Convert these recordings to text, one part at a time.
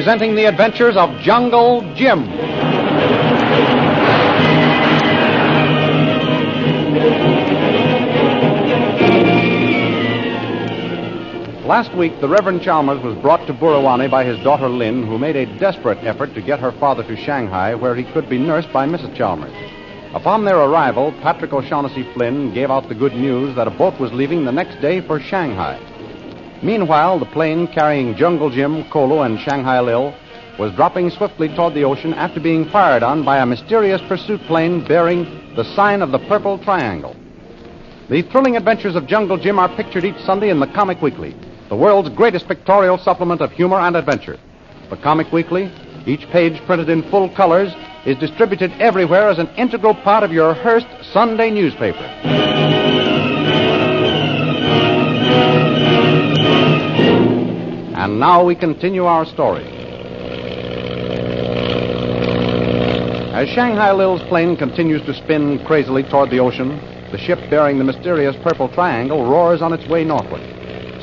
presenting the adventures of Jungle Jim. Last week, the Reverend Chalmers was brought to Burawani by his daughter Lynn, who made a desperate effort to get her father to Shanghai, where he could be nursed by Mrs. Chalmers. Upon their arrival, Patrick O'Shaughnessy Flynn gave out the good news that a boat was leaving the next day for Shanghai. Meanwhile, the plane carrying Jungle Jim, Kolo, and Shanghai Lil was dropping swiftly toward the ocean after being fired on by a mysterious pursuit plane bearing the sign of the Purple Triangle. The thrilling adventures of Jungle Jim are pictured each Sunday in the Comic Weekly, the world's greatest pictorial supplement of humor and adventure. The Comic Weekly, each page printed in full colors, is distributed everywhere as an integral part of your Hearst Sunday newspaper. And now we continue our story. As Shanghai Lil's plane continues to spin crazily toward the ocean, the ship bearing the mysterious Purple Triangle roars on its way northward.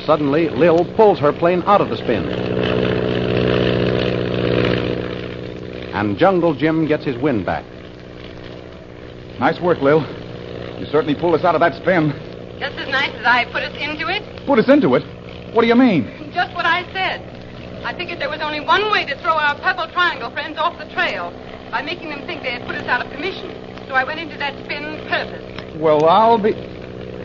Suddenly, Lil pulls her plane out of the spin. And Jungle Jim gets his wind back. Nice work, Lil. You certainly pulled us out of that spin. Just as nice as I put us into it. Put us into it? What do you mean? Just what I said. I figured there was only one way to throw our Purple Triangle friends off the trail, by making them think they had put us out of commission. So I went into that spin purpose. Well, I'll be...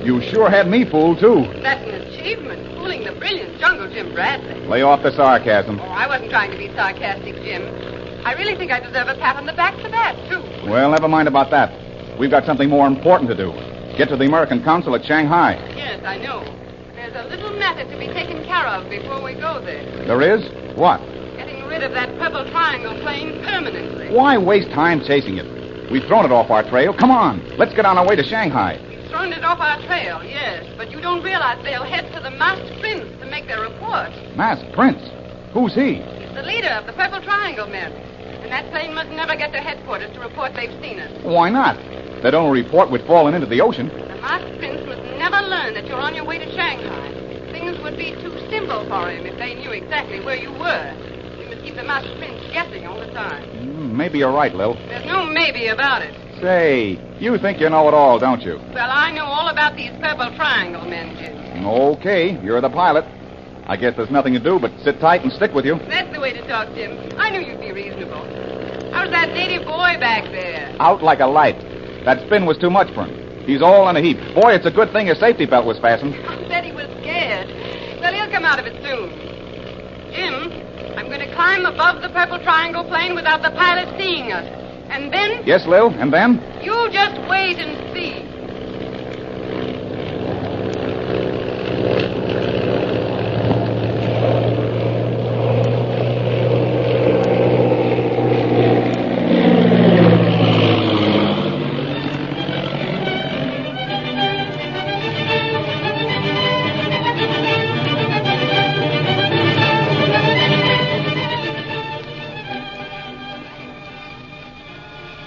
You sure had me fooled, too. That's an achievement, fooling the brilliant Jungle Jim Bradley. Lay off the sarcasm. Oh, I wasn't trying to be sarcastic, Jim. I really think I deserve a pat on the back for that, too. Well, never mind about that. We've got something more important to do. Get to the American consul at Shanghai. Yes, I know. There's a little matter to be taken care of before we go there. There is? What? Getting rid of that Purple Triangle plane permanently. Why waste time chasing it? We've thrown it off our trail. Come on. Let's get on our way to Shanghai. We've thrown it off our trail, yes. But you don't realize they'll head for the Masked Prince to make their report. Masked Prince? Who's he? He's the leader of the Purple Triangle men. And that plane must never get to headquarters to report they've seen us. Why not? That only report would fallen into the ocean. The Masked Prince must never learn that you're on your way to Shanghai. Things would be too simple for him if they knew exactly where you were. We must keep the Masked Prince guessing all the time. Maybe you're right, Lil. There's no maybe about it. Say, you think you know it all, don't you? Well, I know all about these Purple Triangle men, Jim. Okay, you're the pilot. I guess there's nothing to do but sit tight and stick with you. That's the way to talk, Jim. I knew you'd be reasonable. How's that native boy back there? Out like a light. That spin was too much for him. He's all in a heap. Boy, it's a good thing his safety belt was fastened. I bet he was scared. Well, he'll come out of it soon. Jim, I'm going to climb above the Purple Triangle plane without the pilot seeing us. And then... Yes, Lil, and then? You just wait and see.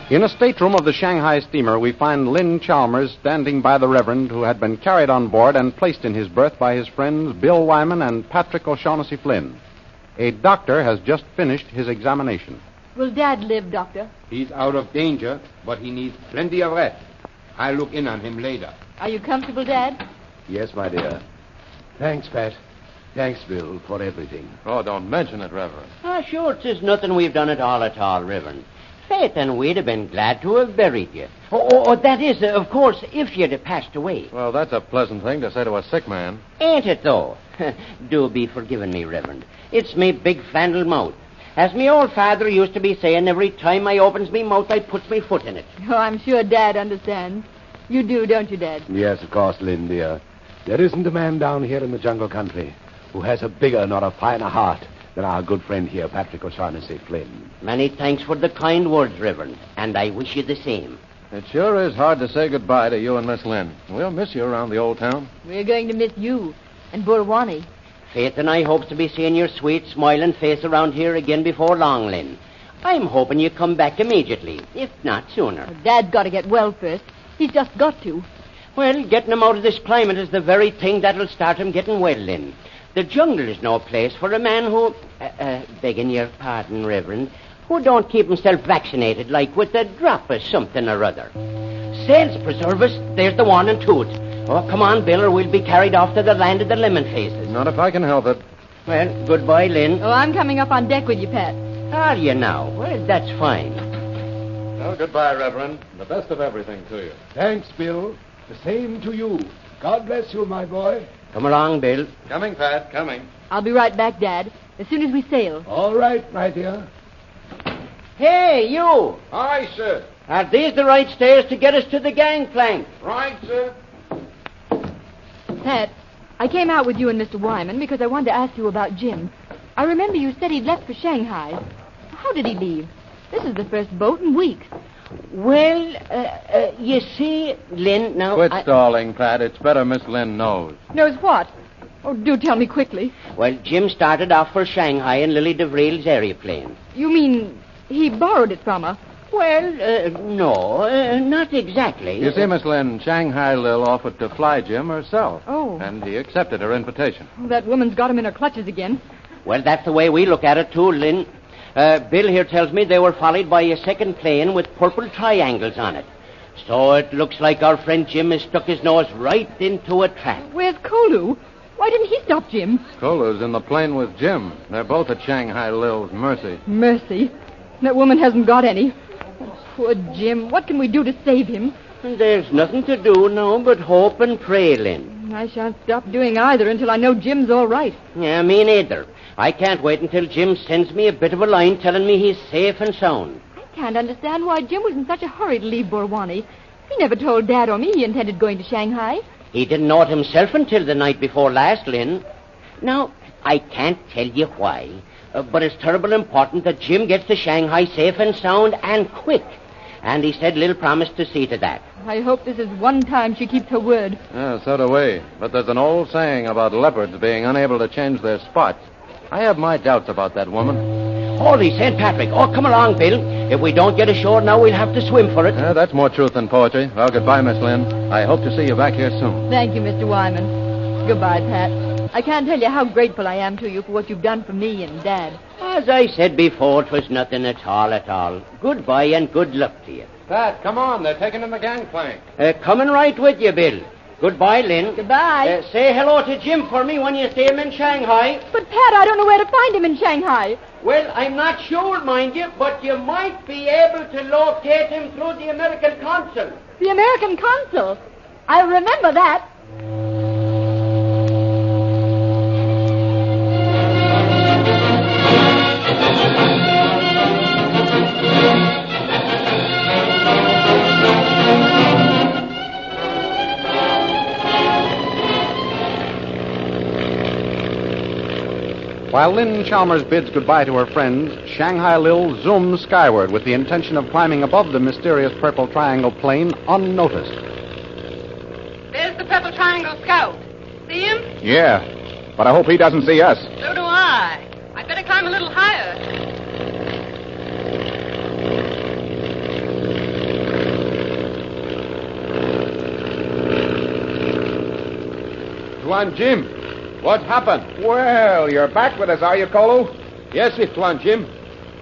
In a stateroom of the Shanghai steamer, we find Lynn Chalmers standing by the Reverend, who had been carried on board and placed in his berth by his friends Bill Wyman and Patrick O'Shaughnessy Flynn. A doctor has just finished his examination. Will Dad live, Doctor? He's out of danger, but he needs plenty of rest. I'll look in on him later. Are you comfortable, Dad? Yes, my dear. Thanks, Pat. Thanks, Bill, for everything. Oh, don't mention it, Reverend. Sure, 'tis nothing we've done at all, Reverend. Faith, and we'd have been glad to have buried you. That is, of course, if you'd have passed away. Well, that's a pleasant thing to say to a sick man. Ain't it, though? Do be forgiving me, Reverend. It's me big fandle mouth. As me old father used to be saying, every time I opens me mouth, I puts me foot in it. Oh, I'm sure Dad understands. You do, don't you, Dad? Yes, of course, Lynn, dear. There isn't a man down here in the jungle country who has a bigger nor a finer heart than our good friend here, Patrick O'Shaughnessy Flynn. Many thanks for the kind words, Reverend, and I wish you the same. It sure is hard to say goodbye to you and Miss Lynn. We'll miss you around the old town. We're going to miss you and Burawani. Faith and I hopes to be seeing your sweet, smiling face around here again before long, Lynn. I'm hoping you come back immediately, if not sooner. Well, Dad's got to get well first. He's just got to. Well, getting him out of this climate is the very thing that'll start him getting well, Lynn. The jungle is no place for a man who, begging your pardon, Reverend, who don't keep himself vaccinated, like with a drop of something or other. Saints preserve us, there's the warning tooth. Oh, come on, Bill, or we'll be carried off to the land of the lemon faces. Not if I can help it. Well, goodbye, Lynn. Oh, I'm coming up on deck with you, Pat. Are you now? Well, that's fine. Well, goodbye, Reverend. The best of everything to you. Thanks, Bill. The same to you. God bless you, my boy. Come along, Bill. Coming, Pat, coming. I'll be right back, Dad, as soon as we sail. All right, my dear. Hey, you! Aye, sir. Are these the right stairs to get us to the gangplank? Right, sir. Pat, I came out with you and Mr. Wyman because I wanted to ask you about Jim. I remember you said he'd left for Shanghai. How did he leave? This is the first boat in weeks. Well, you see, Lynn, now... Quit stalling, Pat. It's better Miss Lynn knows. Knows what? Oh, do tell me quickly. Well, Jim started off for Shanghai in Lily DeVriel's aeroplane. You mean he borrowed it from her? Well, no, not exactly. You see, Miss Lynn, Shanghai Lil offered to fly Jim herself. Oh. And he accepted her invitation. Oh, that woman's got him in her clutches again. Well, that's the way we look at it, too, Lynn. Bill here tells me they were followed by a second plane with purple triangles on it. So it looks like our friend Jim has stuck his nose right into a trap. Where's Kolu? Why didn't he stop Jim? Kolu's in the plane with Jim. They're both at Shanghai Lil's mercy. Mercy. That woman hasn't got any. Oh, poor Jim. What can we do to save him? There's nothing to do now but hope and pray, Lynn. I shan't stop doing either until I know Jim's all right. Yeah, me neither. I can't wait until Jim sends me a bit of a line telling me he's safe and sound. I can't understand why Jim was in such a hurry to leave Burwani. He never told Dad or me he intended going to Shanghai. He didn't know it himself until the night before last, Lynn. Now, I can't tell you why, but it's terrible important that Jim gets to Shanghai safe and sound and quick. And he said Lil promised to see to that. I hope this is one time she keeps her word. Yeah, so do we. But there's an old saying about leopards being unable to change their spots. I have my doubts about that woman. Holy St. Patrick. Oh, come along, Bill. If we don't get ashore now, we'll have to swim for it. That's more truth than poetry. Well, goodbye, Miss Lynn. I hope to see you back here soon. Thank you, Mr. Wyman. Goodbye, Pat. I can't tell you how grateful I am to you for what you've done for me and Dad. As I said before, 'twas nothing at all. Goodbye and good luck to you. Pat, come on. They're taking in the gangplank. Coming right with you, Bill. Goodbye, Lynn. Goodbye. Say hello to Jim for me when you see him in Shanghai. But, Pat, I don't know where to find him in Shanghai. Well, I'm not sure, mind you, but you might be able to locate him through the American consul. The American consul. I'll remember that. While Lynn Chalmers bids goodbye to her friends, Shanghai Lil zooms skyward with the intention of climbing above the mysterious purple triangle plane unnoticed. There's the Purple Triangle Scout. See him? Yeah, but I hope he doesn't see us. So do I. I'd better climb a little higher. Tuan Jim, what happened? Well, you're back with us, are you, Kolu? Yes, it, Tuan Jim.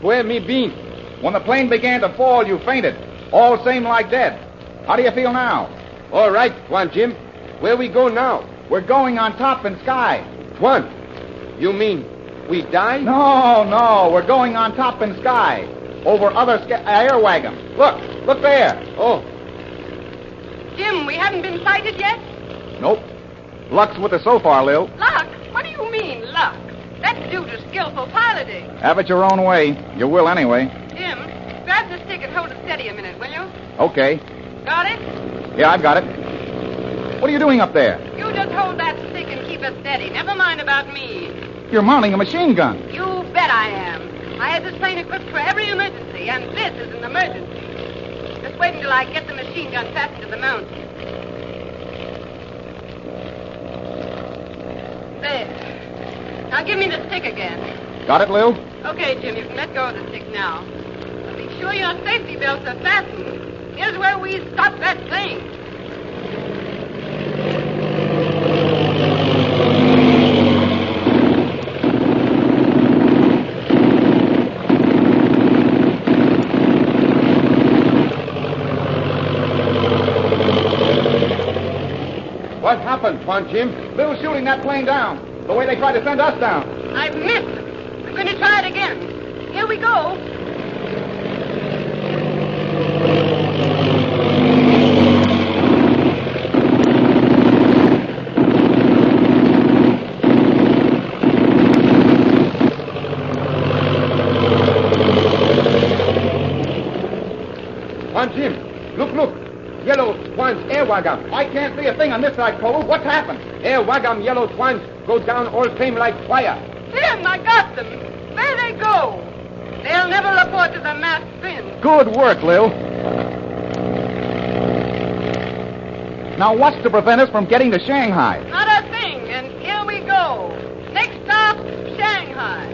Where me been? When the plane began to fall, you fainted. All same like dead. How do you feel now? All right, Tuan Jim. Where we go now? We're going on top in sky. Tuan, you mean we die? No, we're going on top in sky. Over other air wagons. Look there. Oh, Jim, we haven't been sighted yet? Nope. Luck's with us so far, Lil. Luck? What do you mean, luck? That's due to skillful piloting. Have it your own way. You will anyway. Jim, grab the stick and hold it steady a minute, will you? Okay. Got it? Yeah, I've got it. What are you doing up there? You just hold that stick and keep it steady. Never mind about me. You're mounting a machine gun. You bet I am. I had this plane equipped for every emergency, and this is an emergency. Just wait until I get the machine gun fastened to the mount. There. Now give me the stick again. Got it, Lil? Okay, Jim, you can let go of the stick now. But be sure your safety belts are fastened. Here's where we stop that plane. done, Quan Jim? Lil shooting that plane down. The way they tried to send us down. I've missed them. I'm going to try it again. Here we go. Quan Jim, look. Yellow Twan's air wagam. I can't see a thing on this side, Cole. What's happened? Air wagam yellow Twan's go down all same like fire. Jim, I got them. There they go. They'll never report to the masked fin. Good work, Lil. Now, what's to prevent us from getting to Shanghai? Not a thing, and here we go. Next stop, Shanghai.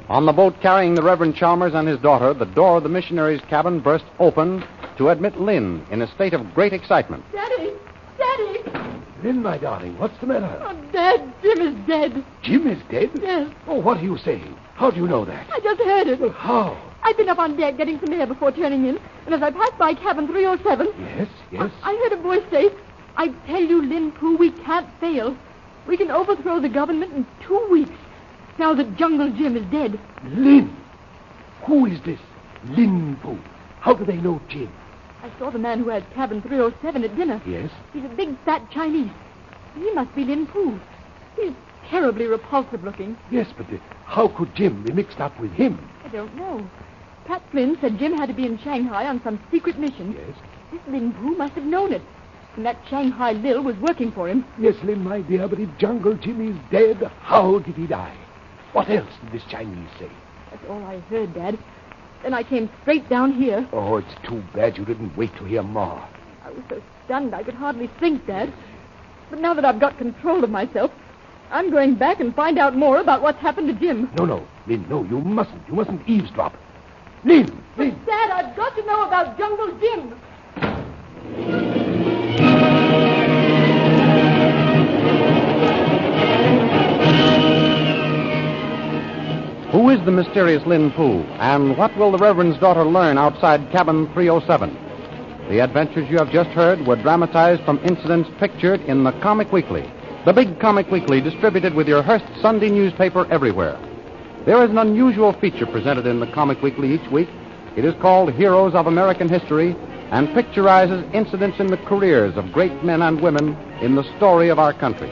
On the boat carrying the Reverend Chalmers and his daughter, the door of the missionary's cabin burst open to admit Lynn in a state of great excitement. Daddy! Daddy! Lynn, my darling, what's the matter? Oh, Dad, Jim is dead. Jim is dead? Yes. Oh, what are you saying? How do you know that? I just heard it. Well, how? I'd been up on deck getting some air before turning in, and as I passed by cabin 307... Yes. I heard a voice say, I tell you, Lin Poo, we can't fail. We can overthrow the government in 2 weeks, now that Jungle Jim is dead. Lynn! Who is this? Lin Poo. How do they know Jim? I saw the man who had cabin 307 at dinner. Yes? He's a big, fat Chinese. He must be Lin Poo. He's terribly repulsive looking. Yes, but how could Jim be mixed up with him? I don't know. Pat Flynn said Jim had to be in Shanghai on some secret mission. Yes? This Lin Poo must have known it. And that Shanghai Lil was working for him. Yes, Lynn, my dear, but if Jungle Jim is dead, how did he die? What else did this Chinese say? That's all I heard, Dad. Then I came straight down here. Oh, it's too bad you didn't wait to hear more. I was so stunned I could hardly think, Dad. But now that I've got control of myself, I'm going back and find out more about what's happened to Jim. No, Lynn, no, you mustn't. You mustn't eavesdrop. Lynn! Dad, I've got to know about Jungle Jim. Who is the mysterious Lin Poo, and what will the Reverend's daughter learn outside cabin 307? The adventures you have just heard were dramatized from incidents pictured in the Comic Weekly, the big Comic Weekly distributed with your Hearst Sunday newspaper everywhere. There is an unusual feature presented in the Comic Weekly each week. It is called Heroes of American History and picturizes incidents in the careers of great men and women in the story of our country.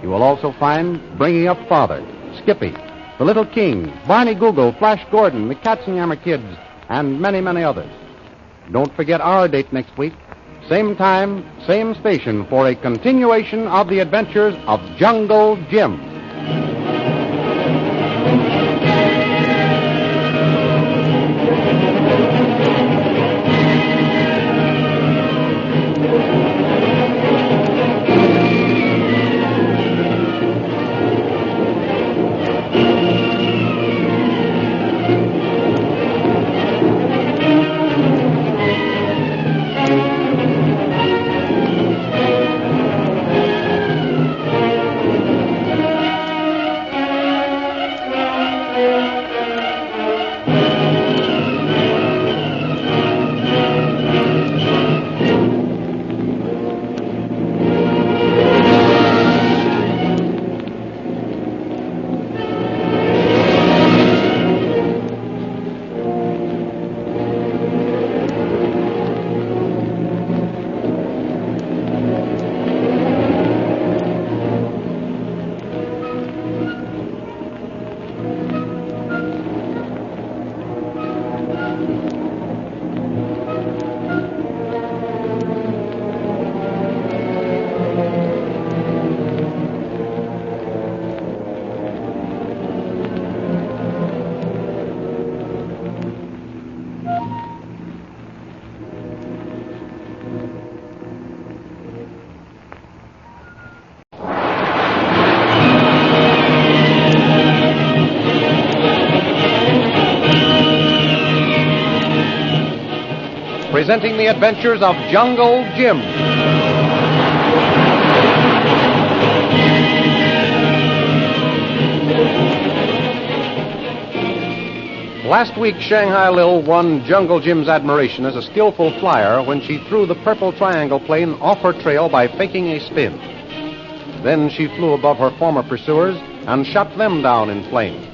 You will also find Bringing Up Father, Skippy, The Little King, Barney Google, Flash Gordon, the Katzenjammer Kids, and many, many others. Don't forget our date next week. Same time, same station for a continuation of the adventures of Jungle Jim. presenting the adventures of Jungle Jim. Last week, Shanghai Lil won Jungle Jim's admiration as a skillful flyer when she threw the purple triangle plane off her trail by faking a spin. Then she flew above her former pursuers and shot them down in flames.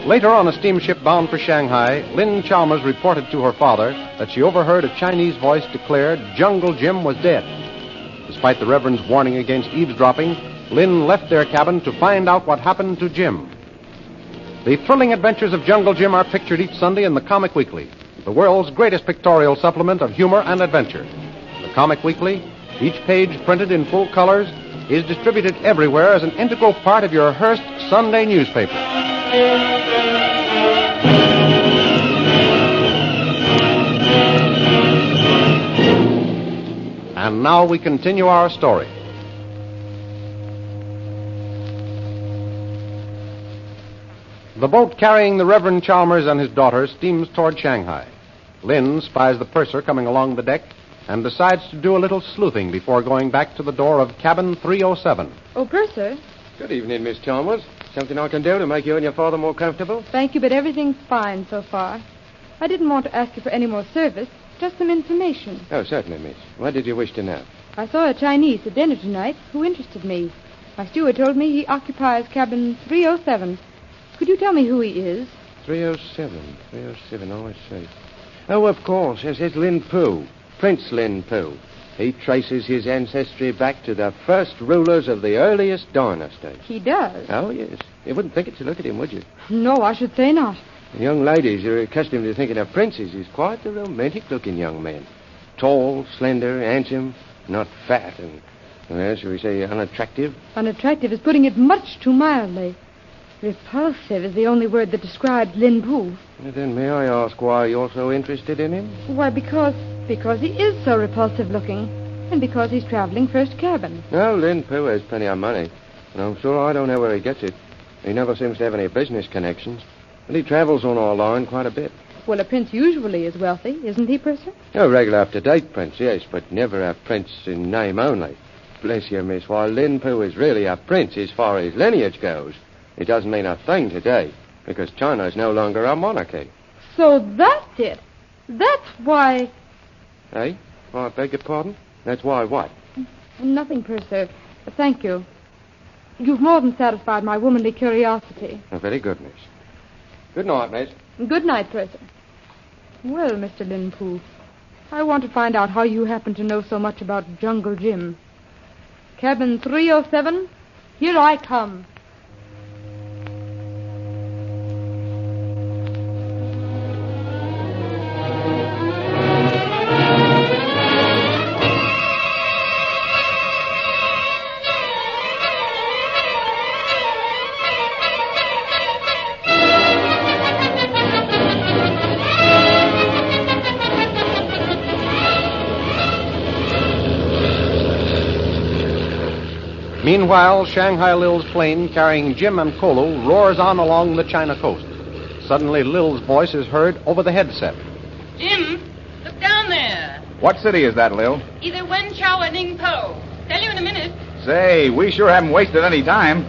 Later, on a steamship bound for Shanghai, Lynn Chalmers reported to her father that she overheard a Chinese voice declare Jungle Jim was dead. Despite the Reverend's warning against eavesdropping, Lynn left their cabin to find out what happened to Jim. The thrilling adventures of Jungle Jim are pictured each Sunday in the Comic Weekly, the world's greatest pictorial supplement of humor and adventure. The Comic Weekly, each page printed in full colors, is distributed everywhere as an integral part of your Hearst Sunday newspaper. And now we continue our story. The boat carrying the Reverend Chalmers and his daughter steams toward Shanghai. Lynn spies the purser coming along the deck and decides to do a little sleuthing before going back to the door of cabin 307. Oh, purser. Good evening, Miss Chalmers. Something I can do to make you and your father more comfortable? Thank you, but everything's fine so far. I didn't want to ask you for any more service, just some information. Oh, certainly, miss. What did you wish to know? I saw a Chinese at dinner tonight who interested me. My steward told me he occupies cabin 307. Could you tell me who he is? 307. Oh, I see. Oh, of course. Yes, it's Lin Pu. Prince Lin Pu. He traces his ancestry back to the first rulers of the earliest dynasty. He does? Oh, yes. You wouldn't think it to look at him, would you? No, I should say not. The young ladies who are accustomed to thinking of princes is quite a romantic-looking young man. Tall, slender, handsome, not fat, and, well, shall we say, unattractive? Unattractive is putting it much too mildly. Repulsive is the only word that describes Lin Pu. Well, then may I ask why you're so interested in him? Why, because he is so repulsive-looking, and because he's traveling first cabin. No, Lin Pu has plenty of money, and I'm sure I don't know where he gets it. He never seems to have any business connections, but he travels on our line quite a bit. Well, a prince usually is wealthy, isn't he, purser? A regular up-to-date prince, yes, but never a prince in name only. Bless you, miss, while Lin Pu is really a prince as far as lineage goes, it doesn't mean a thing today, because China's no longer a monarchy. So that's it. That's why... Eh? Oh, I beg your pardon? That's why what? Nothing, purser. Thank you. You've more than satisfied my womanly curiosity. Oh, very good, miss. Good night, miss. Good night, purser. Well, Mr. Lin Pu, I want to find out how you happen to know so much about Jungle Jim. Cabin 307, here I come. Meanwhile, Shanghai Lil's plane carrying Jim and Kolu roars on along the China coast. Suddenly, Lil's voice is heard over the headset. Jim, look down there. What city is that, Lil? Either Wenchao or Ningpo. Tell you in a minute. Say, we sure haven't wasted any time.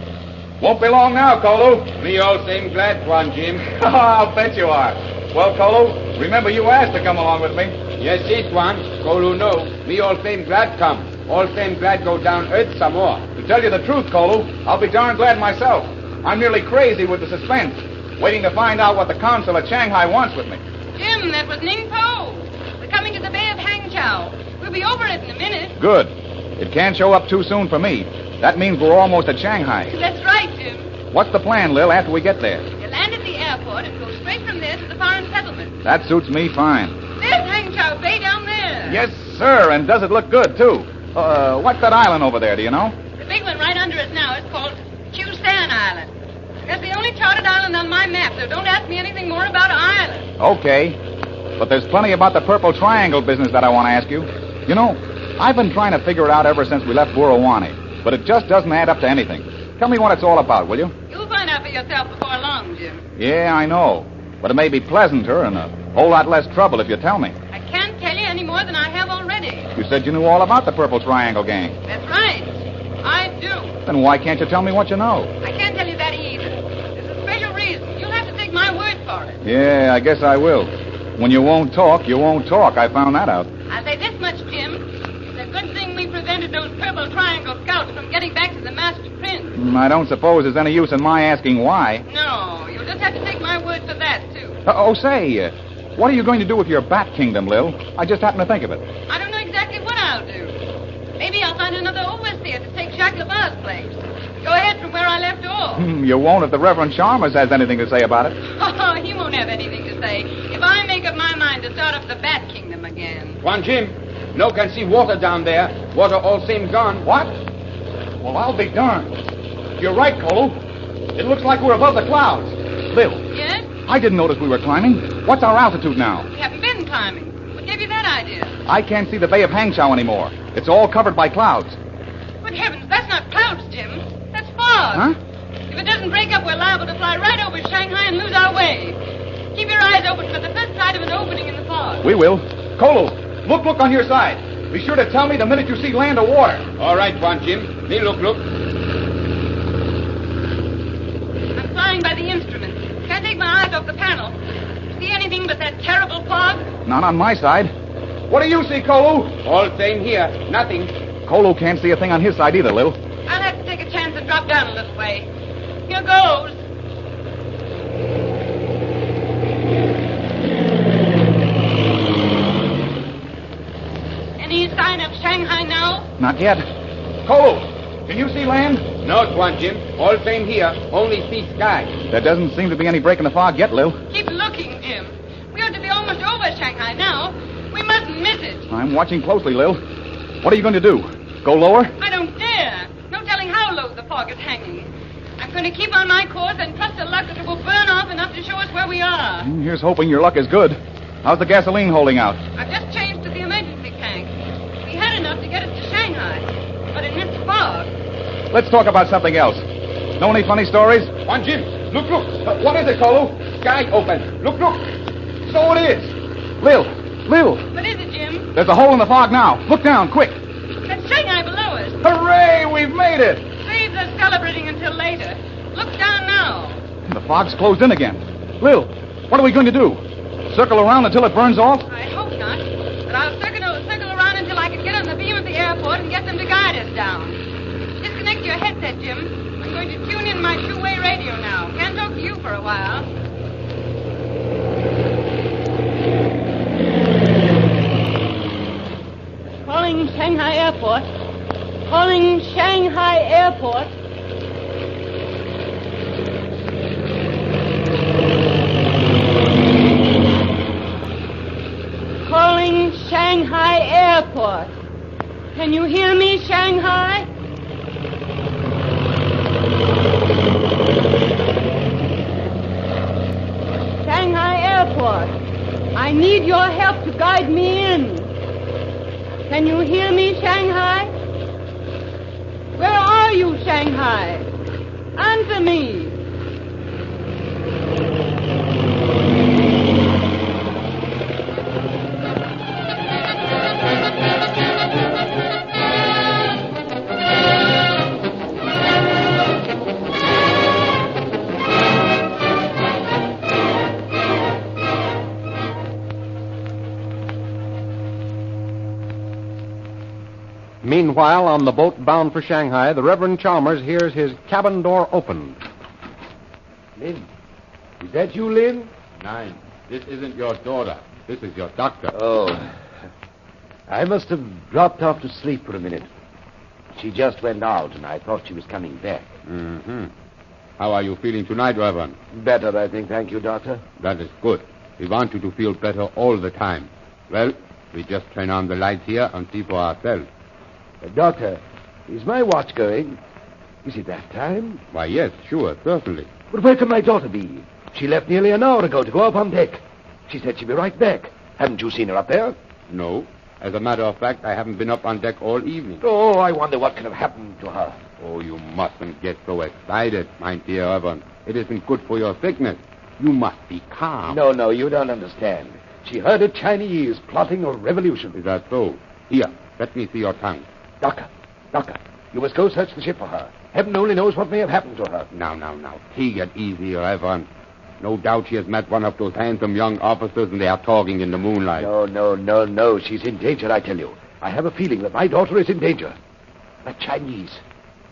Won't be long now, Kolu. Me all same glad one, Jim. I'll bet you are. Well, Kolu, remember you asked to come along with me. Yes, this one. Kolu no. Me all same glad come. All same glad go down earth some more. To tell you the truth, Kolu, I'll be darn glad myself. I'm nearly crazy with the suspense, waiting to find out what the consul at Shanghai wants with me. Jim, that was Ningpo. We're coming to the Bay of Hangzhou. We'll be over it in a minute. Good. It can't show up too soon for me. That means we're almost at Shanghai. That's right, Jim. What's the plan, Lil, after we get there? You land at the airport and go straight from there to the foreign settlement. That suits me fine. There's Hangzhou Bay down there. Yes, sir, and does it look good, too? What's that island over there, do you know? The big one right under us now is called Chusan Island. That's the only charted island on my map, so don't ask me anything more about islands. Okay. But there's plenty about the Purple Triangle business that I want to ask you. You know, I've been trying to figure it out ever since we left Burawani, but it just doesn't add up to anything. Tell me what it's all about, will you? You'll find out for yourself before long, Jim. Yeah, I know. But it may be pleasanter and a whole lot less trouble if you tell me. I can't more than I have already. You said you knew all about the Purple Triangle gang. That's right. I do. Then why can't you tell me what you know? I can't tell you that either. There's a special reason. You'll have to take my word for it. Yeah, I guess I will. When you won't talk, you won't talk. I found that out. I'll say this much, Jim. It's a good thing we prevented those Purple Triangle scouts from getting back to the Master Prince. I don't suppose there's any use in my asking why. No, you'll just have to take my word for that, too. Say, what are you going to do with your Bat Kingdom, Lil? I just happened to think of it. I don't know exactly what I'll do. Maybe I'll find another overseer to take Jacques Labar's place. Go ahead from where I left off. You won't if the Reverend Chalmers has anything to say about it. Oh, he won't have anything to say if I make up my mind to start up the Bat Kingdom again. Juan Jim, no can see water down there. Water all seems gone. What? Well, I'll be darned. You're right, Kolu. It looks like we're above the clouds. Lil, Yes? I didn't notice we were climbing. What's our altitude now? We haven't been climbing. What gave you that idea? I can't see the Bay of Hangzhou anymore. It's all covered by clouds. Good heavens, that's not clouds, Jim. That's fog. Huh? If it doesn't break up, we're liable to fly right over Shanghai and lose our way. Keep your eyes open for the first sight of an opening in the fog. We will. Kolu, look on your side. Be sure to tell me the minute you see land or water. All right, Juan Jim. Me look. I'm flying by the instruments. Can't take my eyes off the panel. See anything but that terrible fog? Not on my side. What do you see, Kolu? All same here. Nothing. Kolu can't see a thing on his side either, Lil. I'll have to take a chance and drop down a little way. Here goes. Any sign of Shanghai now? Not yet. Kolu, can you see land? No, Juan Jim. All same here. Only see sky. There doesn't seem to be any break in the fog yet, Lil. Keep looking, Jim. We ought to be almost over Shanghai now. We mustn't miss it. I'm watching closely, Lil. What are you going to do? Go lower? I don't dare. No telling how low the fog is hanging. I'm going to keep on my course and trust to luck that it will burn off enough to show us where we are. Here's hoping your luck is good. How's the gasoline holding out? I've just changed to the emergency tank. We had enough to get us to Shanghai, but in this fog. Let's talk about something else. Know any funny stories? Juan Jim, look. What is it, Kolu? Sky open. Look. So it is. Lil. What is it, Jim? There's a hole in the fog now. Look down, quick. That's Shanghai below us. Hooray, we've made it. Saves us celebrating until later. Look down now. The fog's closed in again. Lil, what are we going to do? Circle around until it burns off? I hope not, but I'll circle around until I can get on the beam of the airport and get them to guide us down. Disconnect your headset, Jim. I'm going to tune in my two-way radio now. Can't talk to you for a while. Calling Shanghai Airport. Calling Shanghai Airport. Calling Shanghai Airport. Can you hear me, Shanghai? Shanghai Airport. I need your help to guide me in. Can you hear me, Shanghai? Where are you, Shanghai? Answer me. Meanwhile, on the boat bound for Shanghai, the Reverend Chalmers hears his cabin door opened. Lin, is that you, Lin? Nein, this isn't your daughter. This is your doctor. Oh, I must have dropped off to sleep for a minute. She just went out, and I thought she was coming back. Mm-hmm. How are you feeling tonight, Reverend? Better, I think. Thank you, Doctor. That is good. We want you to feel better all the time. Well, we just turn on the lights here and see for ourselves. Doctor, is my watch going? Is it that time? Why, yes, sure, certainly. But where can my daughter be? She left nearly an hour ago to go up on deck. She said she'd be right back. Haven't you seen her up there? No. As a matter of fact, I haven't been up on deck all evening. Oh, I wonder what could have happened to her. Oh, you mustn't get so excited, my dear Reverend. It isn't good for your sickness. You must be calm. No, you don't understand. She heard a Chinese plotting a revolution. Is that so? Here, let me see your tongue. Doctor, you must go search the ship for her. Heaven only knows what may have happened to her. Now. Take it easy, Reverend. No doubt she has met one of those handsome young officers and they are talking in the moonlight. No. She's in danger, I tell you. I have a feeling that my daughter is in danger. That Chinese,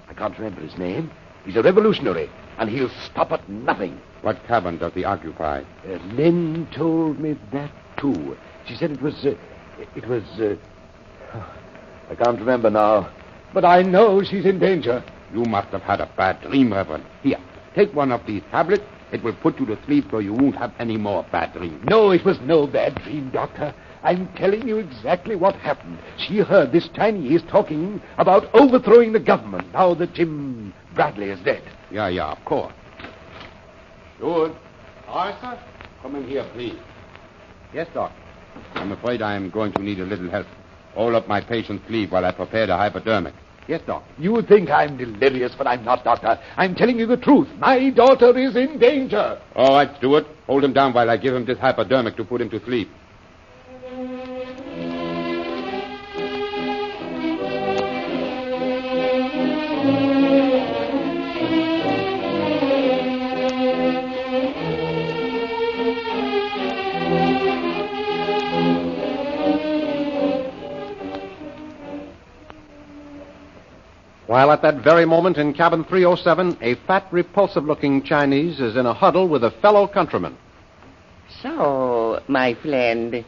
I can't remember his name. He's a revolutionary, and he'll stop at nothing. What cabin does he occupy? Lynn told me that, too. She said it was... I can't remember now. But I know she's in danger. You must have had a bad dream, Reverend. Here, take one of these tablets. It will put you to sleep so you won't have any more bad dreams. No, it was no bad dream, Doctor. I'm telling you exactly what happened. She heard this Chinese talking about overthrowing the government now that Jim Bradley is dead. Yeah, of course. Good. Aye, sir. Come in here, please. Yes, Doc. I'm afraid I'm going to need a little help. Hold up my patient's sleeve while I prepare the hypodermic. Yes, Doc. You think I'm delirious, but I'm not, Doctor. I'm telling you the truth. My daughter is in danger. All right, Stewart. Hold him down while I give him this hypodermic to put him to sleep. While at that very moment in cabin 307, a fat, repulsive-looking Chinese is in a huddle with a fellow countryman. So, my friend,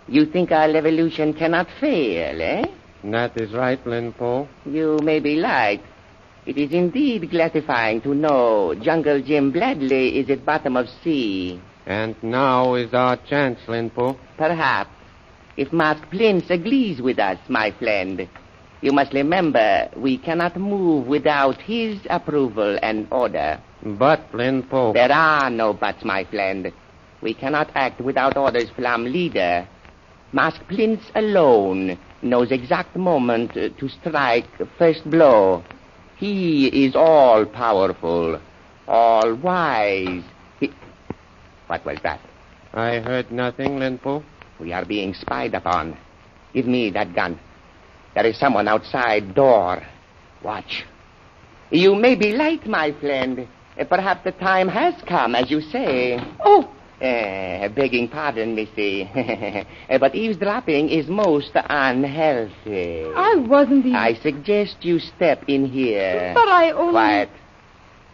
you think our revolution cannot fail, eh? That is right, Lin Po. You may be right. It is indeed gratifying to know Jungle Jim Bradley is at bottom of sea. And now is our chance, Lin Po. Perhaps. If Mask Prince agrees with us, my friend. You must remember, we cannot move without his approval and order. But, Lin Po... There are no buts, my friend. We cannot act without orders from leader. Mask Prince alone knows exact moment to strike first blow. He is all-powerful, all-wise. What was that? I heard nothing, Lin Po. We are being spied upon. Give me that gun. There is someone outside door. Watch. You may be late, my friend. Perhaps the time has come, as you say. Oh! Begging pardon, missy. But eavesdropping is most unhealthy. I wasn't even... I suggest you step in here. But I only... Quiet.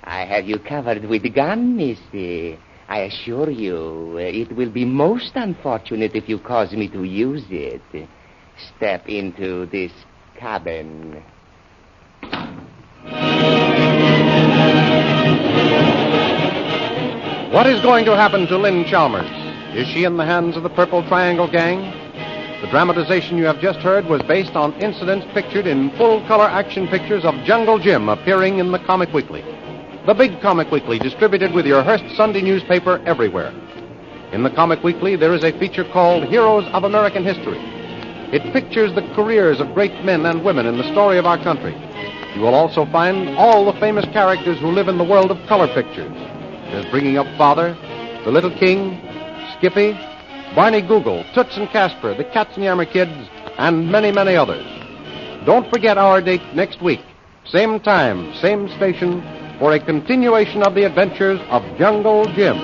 I have you covered with gun, missy. I assure you, it will be most unfortunate if you cause me to use it. Step into this cabin. What is going to happen to Lynn Chalmers? Is she in the hands of the Purple Triangle Gang? The dramatization you have just heard was based on incidents pictured in full-color action pictures of Jungle Jim appearing in the Comic Weekly. The big Comic Weekly distributed with your Hearst Sunday newspaper everywhere. In the Comic Weekly, there is a feature called Heroes of American History. It pictures the careers of great men and women in the story of our country. You will also find all the famous characters who live in the world of color pictures. There's Bringing Up Father, The Little King, Skippy, Barney Google, Toots and Casper, the Katzenjammer Kids, and many, many others. Don't forget our date next week, same time, same station, for a continuation of the adventures of Jungle Jim.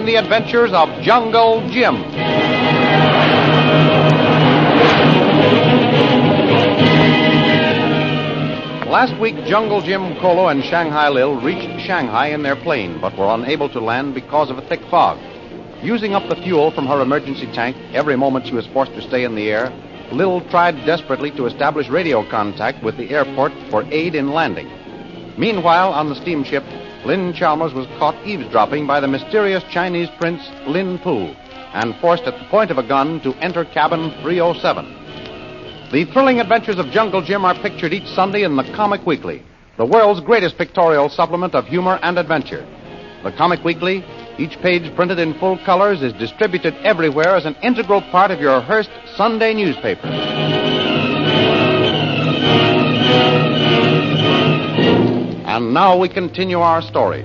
presenting the adventures of Jungle Jim. Last week, Jungle Jim Kolo and Shanghai Lil reached Shanghai in their plane, but were unable to land because of a thick fog. Using up the fuel from her emergency tank every moment she was forced to stay in the air, Lil tried desperately to establish radio contact with the airport for aid in landing. Meanwhile, on the steamship, Lin Chalmers was caught eavesdropping by the mysterious Chinese prince Lin Pu and forced at the point of a gun to enter cabin 307. The thrilling adventures of Jungle Jim are pictured each Sunday in the Comic Weekly, the world's greatest pictorial supplement of humor and adventure. The Comic Weekly, each page printed in full colors, is distributed everywhere as an integral part of your Hearst Sunday newspaper. And now we continue our story.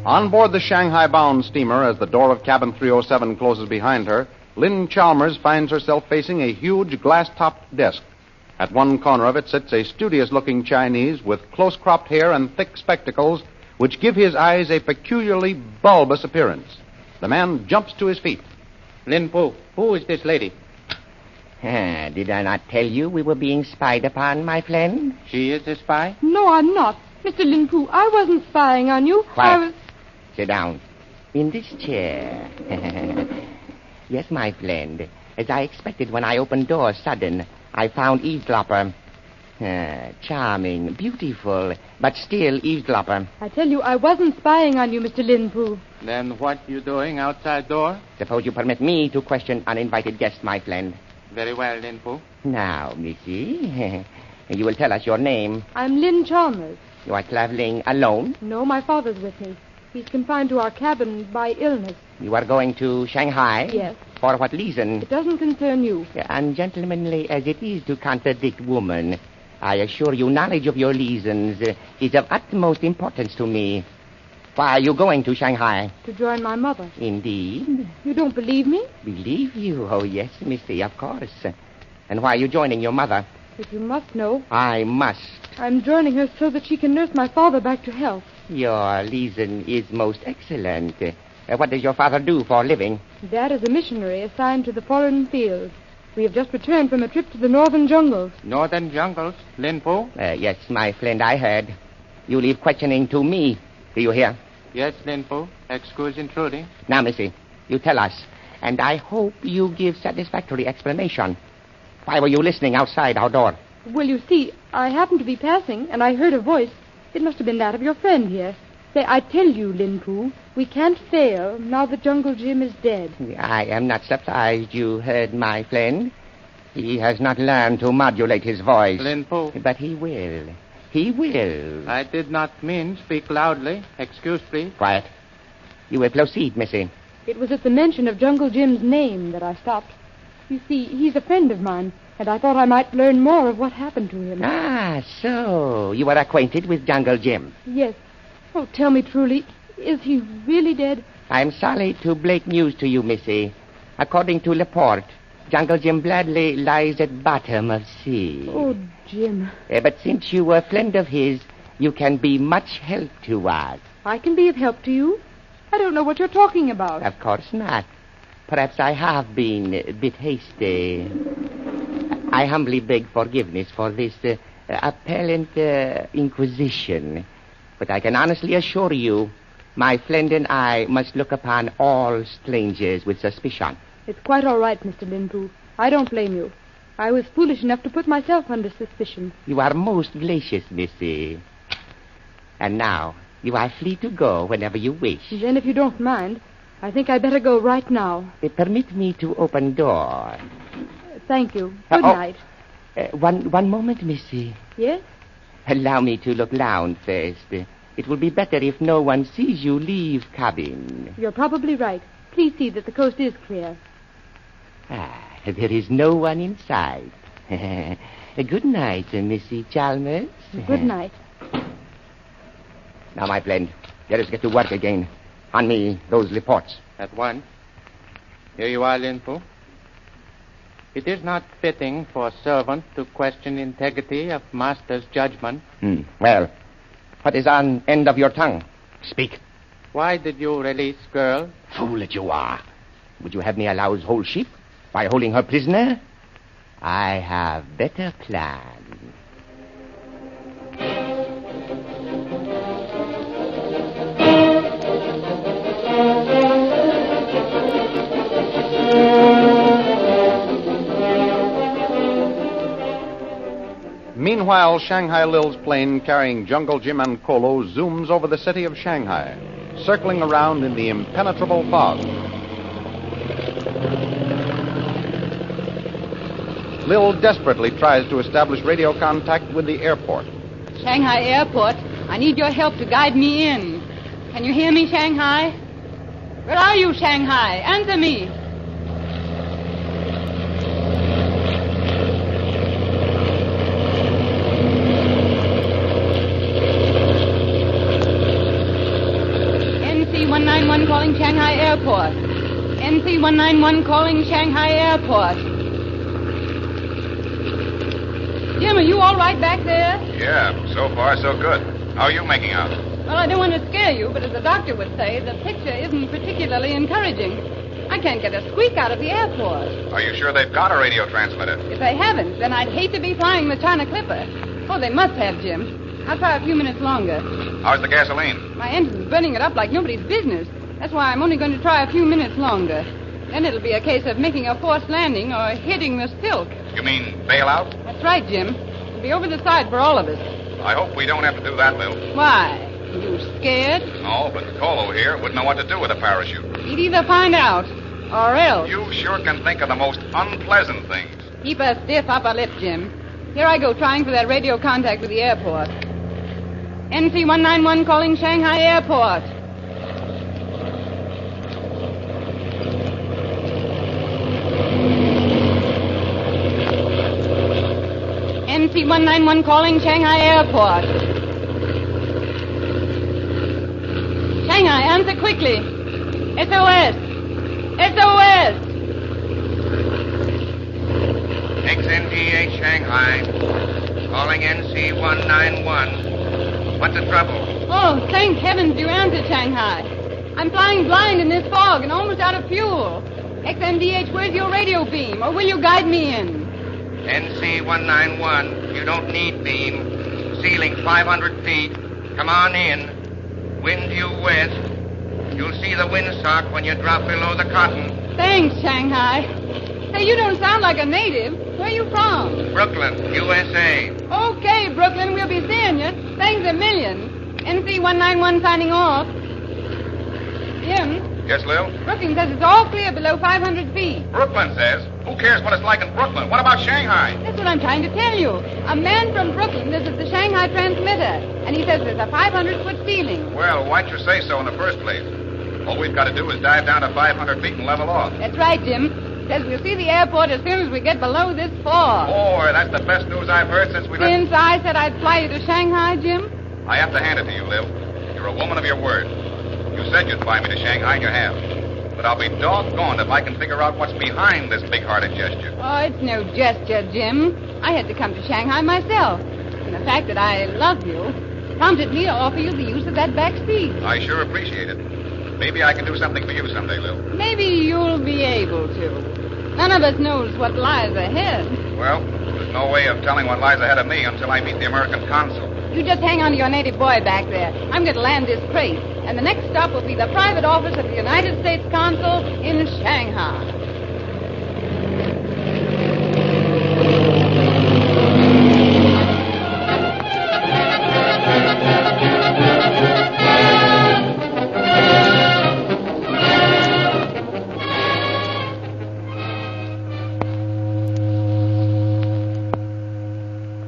On board the Shanghai-bound steamer, as the door of cabin 307 closes behind her, Lin Chalmers finds herself facing a huge glass-topped desk. At one corner of it sits a studious-looking Chinese with close-cropped hair and thick spectacles, which give his eyes a peculiarly bulbous appearance. The man jumps to his feet. Lin Pu, who is this lady? Did I not tell you we were being spied upon, my friend? She is a spy? No, I'm not. Mr. Lin Pu, I wasn't spying on you. Quiet. I was... Sit down. In this chair. Yes, my friend. As I expected when I opened doors sudden, I found eavesdropper. Charming, beautiful, but still eavesdropper. I tell you, I wasn't spying on you, Mr. Lin Pu. Then what you doing outside door? Suppose you permit me to question uninvited guests, my friend. Very well, Lin Pu. Now, Missy, you will tell us your name. I'm Lin Chalmers. You are traveling alone? No, my father's with me. He's confined to our cabin by illness. You are going to Shanghai? Yes. For what reason? It doesn't concern you. Ungentlemanly as it is to contradict woman, I assure you knowledge of your reasons is of utmost importance to me. Why are you going to Shanghai? To join my mother. Indeed? You don't believe me? Believe you? Oh, yes, Missy, of course. And why are you joining your mother? If you must know, I must. I'm joining her so that she can nurse my father back to health. Your reason is most excellent. What does your father do for a living? Dad is a missionary assigned to the foreign field. We have just returned from a trip to the northern jungles. Northern jungles, Lin Pu? Yes, my friend, I heard. You leave questioning to me. Do you hear? Yes, Lin Pu. Excuse intruding. Now, Missy, you tell us. And I hope you give satisfactory explanation. Why were you listening outside our door? Well, you see, I happened to be passing, and I heard a voice. It must have been that of your friend here. Say, I tell you, Lin Pu, we can't fail now that Jungle Jim is dead. I am not surprised you heard my friend. He has not learned to modulate his voice. Lin Pu. But he will. He will. I did not mean speak loudly. Excuse, please. Quiet. You will proceed, Missy. It was at the mention of Jungle Jim's name that I stopped. You see, he's a friend of mine, and I thought I might learn more of what happened to him. Ah, so you are acquainted with Jungle Jim. Yes. Oh, tell me truly, is he really dead? I'm sorry to break news to you, Missy. According to Laporte, Jungle Jim Bradley lies at bottom of sea. Oh, Jim. But since you were a friend of his, you can be much help to us. I can be of help to you? I don't know what you're talking about. Of course not. Perhaps I have been a bit hasty. I humbly beg forgiveness for this apparent inquisition. But I can honestly assure you, my friend and I must look upon all strangers with suspicion. It's quite all right, Mr. Lin Pu. I don't blame you. I was foolish enough to put myself under suspicion. You are most gracious, Missy. And now, you are free to go whenever you wish. Then, if you don't mind, I think I'd better go right now. Permit me to open door. Thank you. Good night. One moment, Missy. Yes? Allow me to look round first. It will be better if no one sees you leave cabin. You're probably right. Please see that the coast is clear. There is no one inside. Good night, Missy Chalmers. Good night. Now, my friend, let us get to work again. On me, those reports. At once. Here you are, Lin Pu. It is not fitting for a servant to question integrity of master's judgment. Well, What is on end of your tongue? Speak. Why did you release girl? Fool that you are. Would you have me allow his whole ship by holding her prisoner? I have better plan. Meanwhile, Shanghai Lil's plane carrying Jungle Jim and Kolo zooms over the city of Shanghai, circling around in the impenetrable fog. Lil desperately tries to establish radio contact with the airport. Shanghai Airport, I need your help to guide me in. Can you hear me, Shanghai? Where are you, Shanghai? Answer me. NC-191 calling Shanghai Airport. NC-191 calling Shanghai Airport. Jim, are you all right back there? Yeah, so far so good. How are you making out? Well, I don't want to scare you, but as the doctor would say, the picture isn't particularly encouraging. I can't get a squeak out of the airport. Are you sure they've got a radio transmitter? If they haven't, then I'd hate to be flying the China Clipper. Oh, they must have, Jim. I'll try a few minutes longer. How's the gasoline? My engine's burning it up like nobody's business. That's why I'm only going to try a few minutes longer. Then it'll be a case of making a forced landing or hitting the silk. You mean bail out? That's right, Jim. It'll be over the side for all of us. I hope we don't have to do that, Lil. Why? You scared? No, but Kolo here wouldn't know what to do with a parachute. He'd either find out or else. You sure can think of the most unpleasant things. Keep a stiff upper lip, Jim. Here I go trying for that radio contact with the airport. NC-191 calling Shanghai Airport. NC-191 calling Shanghai Airport. Shanghai, answer quickly. SOS! SOS! XNDH Shanghai. Calling NC-191. What's the trouble? Oh, thank heavens you answered, Shanghai. I'm flying blind in this fog and almost out of fuel. XMDH, where's your radio beam? Or will you guide me in? NC-191, you don't need beam. Ceiling 500 feet. Come on in. Wind due west. You'll see the windsock when you drop below the cotton. Thanks, Shanghai. Hey, you don't sound like a native. Where are you from? Brooklyn, USA. Okay, Brooklyn, we'll be seeing you. Thanks a million. NC-191 signing off. Jim? Yes, Lil? Brooklyn says it's all clear below 500 feet. Brooklyn says? Who cares what it's like in Brooklyn? What about Shanghai? That's what I'm trying to tell you. A man from Brooklyn visits the Shanghai transmitter, and he says there's a 500-foot ceiling. Well, why'd you say so in the first place? All we've got to do is dive down to 500 feet and level off. That's right, Jim. Says we'll see the airport as soon as we get below this fog. Boy, that's the best news I've heard since we left. Since I said I'd fly you to Shanghai, Jim? I have to hand it to you, Lil. You're a woman of your word. You said you'd fly me to Shanghai, and you have. But I'll be doggone if I can figure out what's behind this big-hearted gesture. Oh, it's no gesture, Jim. I had to come to Shanghai myself. And the fact that I love you prompted me to offer you the use of that back seat. I sure appreciate it. Maybe I can do something for you someday, Lil. Maybe you'll be able to. None of us knows what lies ahead. Well, there's no way of telling what lies ahead of me until I meet the American consul. You just hang on to your native boy back there. I'm going to land this crate. And the next stop will be the private office of the United States Consul in Shanghai.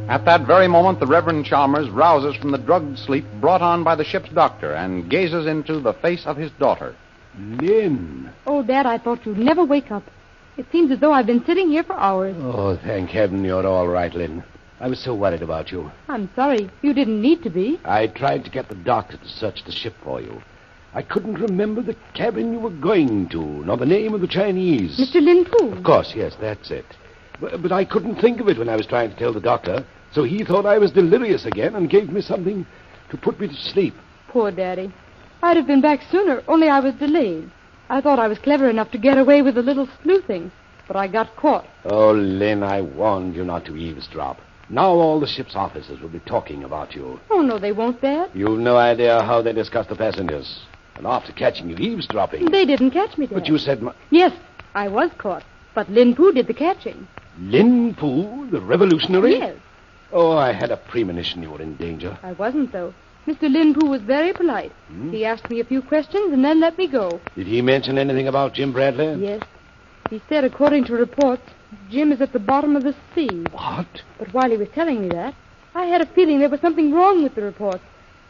At that very moment, the Reverend Chalmers rouses from the drugged sleep brought on by the ship's doctor and gazes into the face of his daughter. Lynn. Oh, Dad, I thought you'd never wake up. It seems as though I've been sitting here for hours. Oh, thank heaven you're all right, Lynn. I was so worried about you. I'm sorry. You didn't need to be. I tried to get the doctor to search the ship for you. I couldn't remember the cabin you were going to, nor the name of the Chinese. Mr. Lin Fu. Of course, yes, that's it. But I couldn't think of it when I was trying to tell the doctor, so he thought I was delirious again and gave me something to put me to sleep. Poor Daddy. I'd have been back sooner, only I was delayed. I thought I was clever enough to get away with a little sleuthing, but I got caught. Oh, Lynn, I warned you not to eavesdrop. Now all the ship's officers will be talking about you. Oh, no, they won't, Dad. You've no idea how they discuss the passengers. And after catching you eavesdropping... They didn't catch me, Dad. But you said... Yes, I was caught, but Lin Poo did the catching. Lin Poo, the revolutionary? Yes. Oh, I had a premonition you were in danger. I wasn't, though. Mr. Lin Poo was very polite. He asked me a few questions and then let me go. Did he mention anything about Jim Bradley? Yes. He said, according to reports, Jim is at the bottom of the sea. What? But while he was telling me that, I had a feeling there was something wrong with the reports.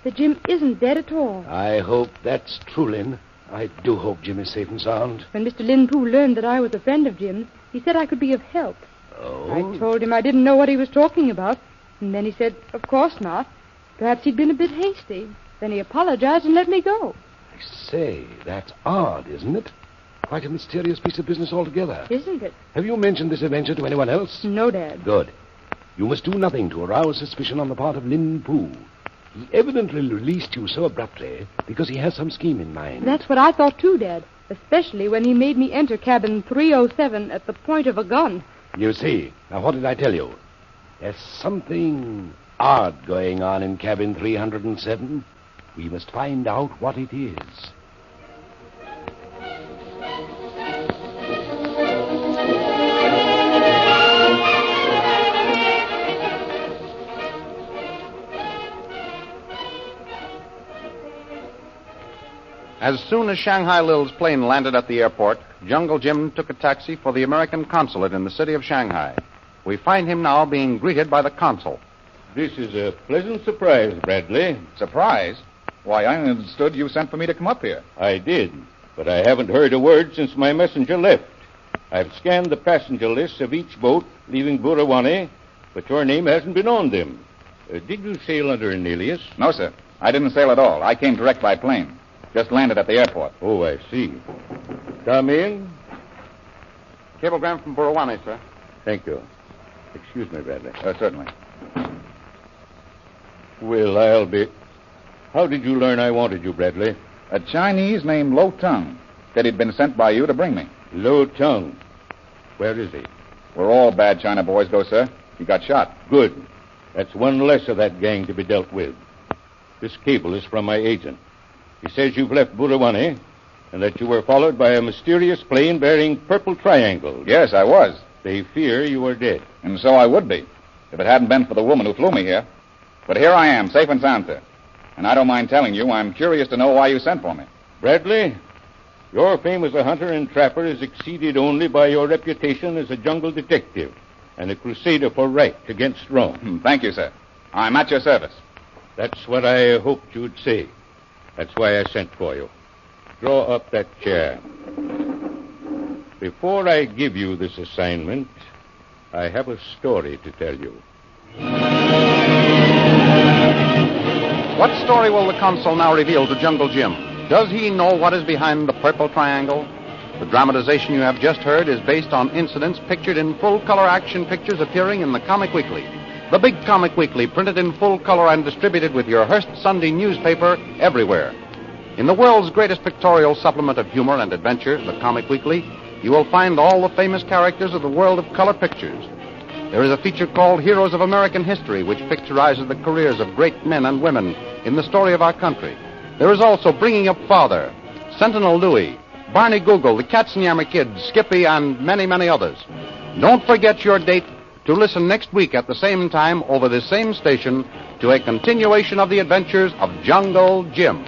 That Jim isn't dead at all. I hope that's true, Lynn. I do hope Jim is safe and sound. When Mr. Lin Poo learned that I was a friend of Jim's, he said I could be of help. Oh? I told him I didn't know what he was talking about. And then he said, of course not. Perhaps he'd been a bit hasty. Then he apologized and let me go. I say, that's odd, isn't it? Quite a mysterious piece of business altogether. Isn't it? Have you mentioned this adventure to anyone else? No, Dad. Good. You must do nothing to arouse suspicion on the part of Lin Poo. He evidently released you so abruptly because he has some scheme in mind. That's what I thought, too, Dad. Especially when he made me enter cabin 307 at the point of a gun. You see. Now, what did I tell you? There's something odd going on in cabin 307. We must find out what it is. As soon as Shanghai Lil's plane landed at the airport, Jungle Jim took a taxi for the American consulate in the city of Shanghai. We find him now being greeted by the consul. This is a pleasant surprise, Bradley. Surprise? Why, I understood you sent for me to come up here. I did, but I haven't heard a word since my messenger left. I've scanned the passenger lists of each boat leaving Burawani, but your name hasn't been on them. Did you sail under an alias? No, sir. I didn't sail at all. I came direct by plane. Just landed at the airport. Oh, I see. Come in. Cablegram from Burawani, sir. Thank you. Excuse me, Bradley. Certainly. Well, I'll be... How did you learn I wanted you, Bradley? A Chinese named Lo Tung said he'd been sent by you to bring me. Lo Tung. Where is he? Where all bad China boys go, sir. He got shot. Good. That's one less of that gang to be dealt with. This cable is from my agent. He says you've left Burawani and that you were followed by a mysterious plane bearing purple triangles. Yes, I was. They fear you are dead. And so I would be, if it hadn't been for the woman who flew me here. But here I am, safe and sound, sir. And I don't mind telling you, I'm curious to know why you sent for me. Bradley, your fame as a hunter and trapper is exceeded only by your reputation as a jungle detective and a crusader for right against wrong. Thank you, sir. I'm at your service. That's what I hoped you'd say. That's why I sent for you. Draw up that chair. Before I give you this assignment, I have a story to tell you. What story will the consul now reveal to Jungle Jim? Does he know what is behind the purple triangle? The dramatization you have just heard is based on incidents pictured in full-color action pictures appearing in the Comic Weekly. The big Comic Weekly, printed in full color and distributed with your Hearst Sunday newspaper everywhere. In the world's greatest pictorial supplement of humor and adventure, the Comic Weekly, you will find all the famous characters of the world of color pictures. There is a feature called Heroes of American History, which picturizes the careers of great men and women in the story of our country. There is also Bringing Up Father, Sentinel Louie, Barney Google, the Katzenjammer Kid, Skippy, and many, many others. Don't forget your date to listen next week at the same time over this same station to a continuation of the adventures of Jungle Jim.